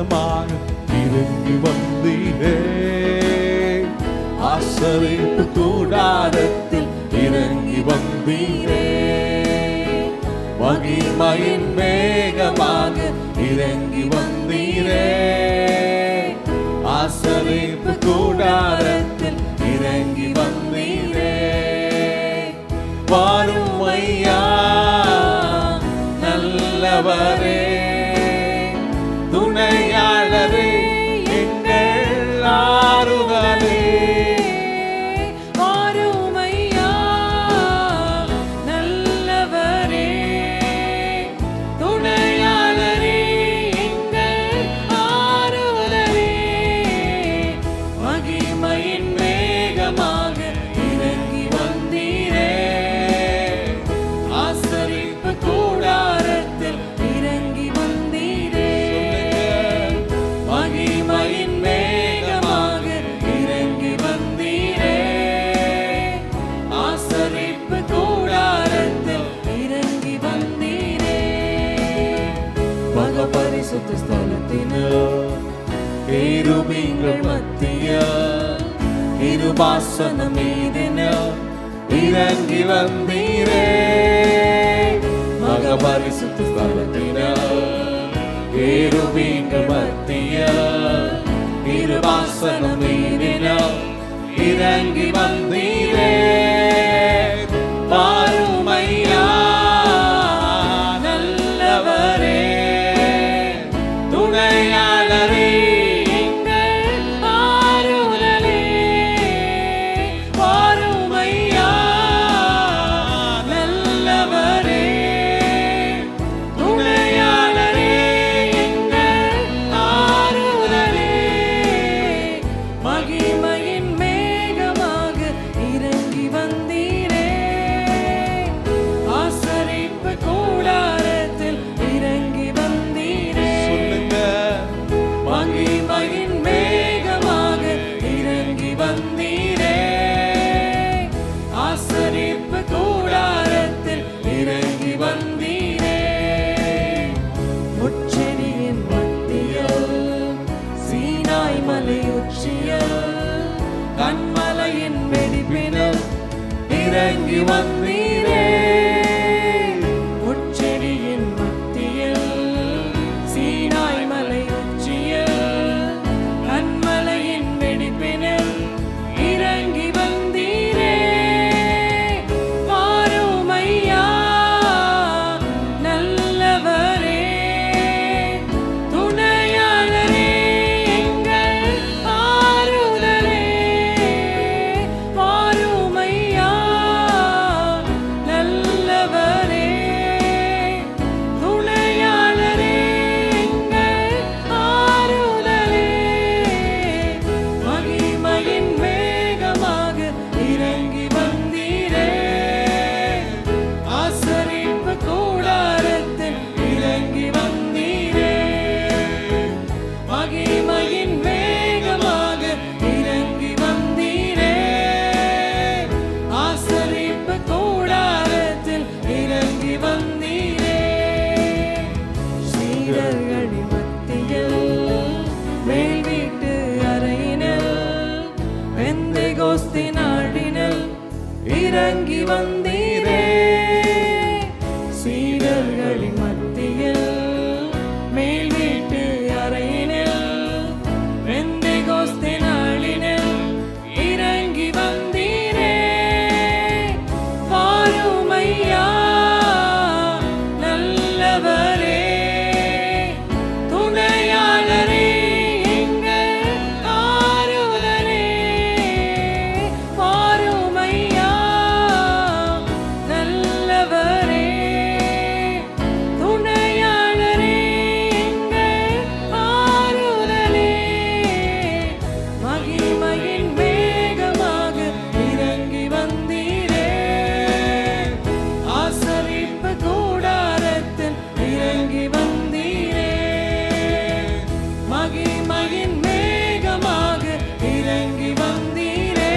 மேகமாக இறங்கி வந்தீரே. ஆசரிப்பு கூடாரத்தில் இறங்கி வந்தீரே. மகிமையின் மேகமாக இறங்கி வந்தீரே. ஆசரிப்பு கூடாரத்தில் இறங்கி வந்தீரே. வாரும் ஐயா நல்லவரே, துணையாளரே, எங்கள் ஆறுதலே. வாரும் ஐயா நல்லவரே, துணையாளரே, எங்கள் ஆறுதலே. மகிமையின் மேகமாக இறங்கி வந்தீரே. ஆசரிப்பு கூடாரத்தில் இறங்கி வந்தீரே. மகிமையின் மேகமாக இறங்கி வந்தீரே. ஆசரிப்பு கூடாரத்தில் இறங்கி வந்தீரே. மகா பரிசுத்த ஸ்தலத்தினில் கேருபீன்கள் மத்தியில் கிருபாசனம் மீதினில் இறங்கி வந்தீரே. மகா பரிசுத்த ஸ்தலத்தினில் கேருபீன்கள் மத்தியில் கிருபாசனம் மீதினில் இறங்கி வந்தீரே. வாரும் ஐயா நல்லவரே, துணையாளரே, எங்கள் ஆறுதலே. வாரும் ஐயா நல்லவரே, துணையாளரே, எங்கள் ஆறுதலே. மகிமையின் மேகமாக இறங்கி வந்தீரே. ஆசரிப்பு கூடாரத்தில் இறங்கி வந்தீரே. மகிமையின் மேகமாக இறங்கி வந்தீரே. ஆசரிப்பு கூடாரத்தில் இறங்கி வந்தீரே. முச்செடியின் மத்தியில் சீனாய் மலை உச்சியில் கண்மலையின் வெடிப்பினில் இறங்கி வந்தீரே. முச்செடியின் மத்தியில் சீனாய் மலை உச்சியில் கண்மலையின் வெடிப்பினில் இறங்கி வந்தீரே. வாரும் ஐயா நல்லவரே, துணையாளரே, எங்கள் ஆறுதலே. வாரும் ஐயா நல்லவரே, துணையாளரே, எங்கள் ஆறுதலே. மகிமையின் மேகமாக இறங்கி வந்தீரே. ஆசரிப்பு கூடாரத்தில் இறங்கி வந்தீரே. மகிமையின் மேகமாக இறங்கி வந்தீரே. ஆசரிப்பு கூடாரத்தில் இறங்கி வந்தீரே. சீடர்களின் மத்தியில் மேல் வீட்டு அறையினில் பெந்தெகோஸ்தே நாளினில் இறங்கி வந்தீரே. சீடர்களின் மத்தியில் மேல் வீட்டு அறையினில் பெந்தெகோஸ்தே நாளினில் இறங்கி வந்தீரே. வாரும் ஐயா நல்லவரே, துணையாளரே, எங்கள் ஆறுதலே. வாரும் ஐயா நல்லவரே, துணையாளரே, எங்கள் ஆறுதலே. மகிமையின் மேகமாக இறங்கி வந்தீரே. ஆசரிப்பு கூடாரத்தில் இறங்கி வந்தீரே. மகிமையின் மேகமாக இறங்கி வந்தீரே.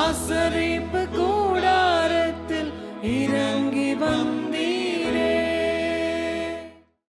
ஆசரிப்பு கூடாரத்தில் இறங்கி வந்தீரே.